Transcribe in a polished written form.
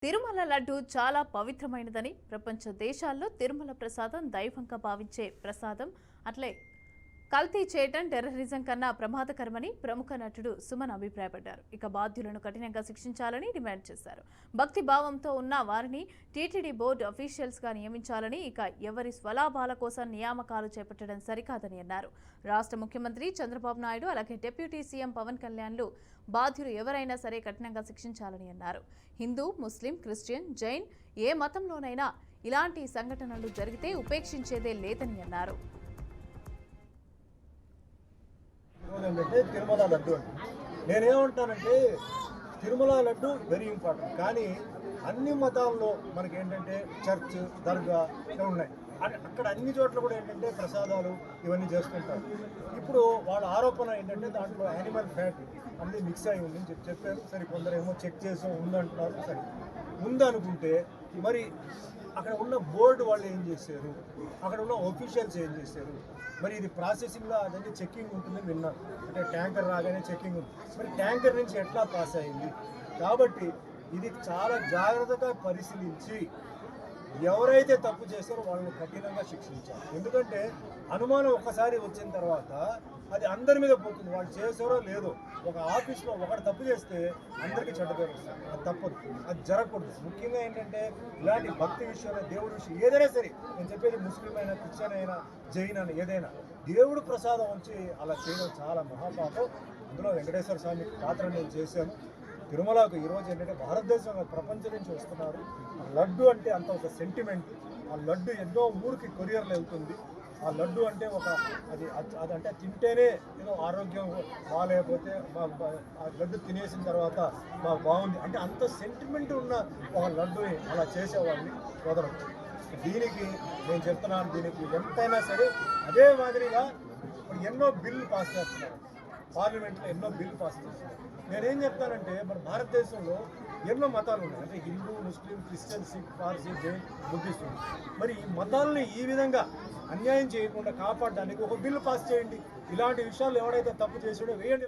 తిరుమల లడ్డు చాలా పవిత్రమైనదని ప్రపంచ దేశాల్లో తిరుమల ప్రసాదం దైవంగా భావించే ప్రసాదం అట్లే కల్తీ చేయటం టెర్రరిజం కన్నా ప్రమాదకరమని ప్రముఖ నటుడు సుమన్ అభిప్రాయపడ్డారు. ఇక బాధ్యులను కఠినంగా శిక్షించాలని డిమాండ్ చేశారు. భక్తి భావంతో ఉన్న వారిని టీటీడీ బోర్డు అఫీషియల్స్ గా నియమించాలని, ఇక ఎవరి స్వలాభాల కోసం నియామకాలు చేపట్టడం సరికాదని అన్నారు. రాష్ట్ర ముఖ్యమంత్రి చంద్రబాబు నాయుడు అలాగే డిప్యూటీ సీఎం పవన్ కళ్యాణ్లు బాధ్యులు ఎవరైనా సరే కఠినంగా శిక్షించాలని అన్నారు. హిందూ, ముస్లిం, క్రిస్టియన్, జైన్ ఏ మతంలోనైనా ఇలాంటి సంఘటనలు జరిగితే ఉపేక్షించేదే లేదని అన్నారు. తిరుమల లడ్డు అంటే నేనేమంటానంటే తిరుమల లడ్డు వెరీ ఇంపార్టెంట్. కానీ అన్ని మతాల్లో మనకి ఏంటంటే చర్చ్, దర్గా ఉన్నాయి. అక్కడ అన్ని చోట్ల కూడా ఏంటంటే ప్రసాదాలు ఇవన్నీ చేస్తుంటారు. ఇప్పుడు వాళ్ళ ఆరోపణ ఏంటంటే దాంట్లో యానిమల్ ఫ్యాట్ అన్నీ మిక్స్ అయి ఉంది అని చెప్పారు. సరే, కొందరేమో చెక్ చేసాం ఉందంటున్నారు. సరే, ఉందనుకుంటే మరి అక్కడ ఉన్న బోర్డు వాళ్ళు ఏం చేశారు, అక్కడ ఉన్న ఒఫీషియల్స్ ఏం చేశారు? మరి ఇది ప్రాసెసింగ్లో అదన్నీ చెక్కింగ్ ఉంటుందని విన్నాను. అంటే ట్యాంకర్ రాగానే చెక్కింగ్ ఉంది. మరి ట్యాంకర్ నుంచి ఎట్లా పాస్ అయింది? కాబట్టి ఇది చాలా జాగ్రత్తగా పరిశీలించి ఎవరైతే తప్పు చేస్తారో వాళ్ళని కఠినంగా శిక్షించాలి. ఎందుకంటే అనుమానం ఒక్కసారి వచ్చిన తర్వాత అది అందరి మీద పోతుంది. వాళ్ళు చేసారో లేదో, ఒక ఆఫీస్లో ఒకటి తప్పు చేస్తే అందరికీ చెడ్డ పేరు వస్తుంది. అది తప్పదు, అది జరగకూడదు. ముఖ్యంగా ఏంటంటే ఇలాంటి భక్తి విషయంలో, దేవుడి విషయం ఏదైనా సరే, నేను చెప్పేది ముస్లిం అయినా, క్రిస్టియన్ అయినా, జైన్ అయినా, ఏదైనా దేవుడు ప్రసాదం వచ్చి అలా చేయడం చాలా మహాపాపం. అందులో వెంకటేశ్వర స్వామి పాత్ర నేను చేశాను. తిరుమలకు ఈరోజు ఏంటంటే భారతదేశంలో ప్రపంచం నుంచి వస్తున్నారు. లడ్డు అంటే అంత ఒక సెంటిమెంట్. ఆ లడ్డు ఎన్నో ఊరికి కొరియర్లు వెళ్తుంది. ఆ లడ్డు అంటే ఒక అది అంటే తింటేనే ఏదో ఆరోగ్యం బాగాలేకపోతే ఆ లడ్డు తినేసిన తర్వాత మాకు బాగుంది అంటే అంత సెంటిమెంట్ ఉన్న ఒక లడ్డుని అలా చేసేవాడిని వదలదు. దీనికి నేను చెప్తున్నాను, దీనికి ఎంతైనా సరే అదే మాదిరిగా ఇప్పుడు ఎన్నో బిల్లు పాస్ చేస్తున్నారు. పార్లమెంట్లో ఎన్నో బిల్లు పాస్ చేస్తున్నారు. నేనేం చెప్తానంటే మన భారతదేశంలో ఎన్నో మతాలు ఉన్నాయి. అంటే హిందూ, ముస్లిం, క్రిస్టియన్, సిక్, పార్సీ, జైన్, బుద్ధిస్ట్. మరి ఈ మతాలని ఈ విధంగా అన్యాయం చేయకుండా కాపాడడానికి ఒక బిల్లు పాస్ చేయండి. ఇలాంటి విషయాలు ఎవరైతే తప్పు చేసాడో వేయండి.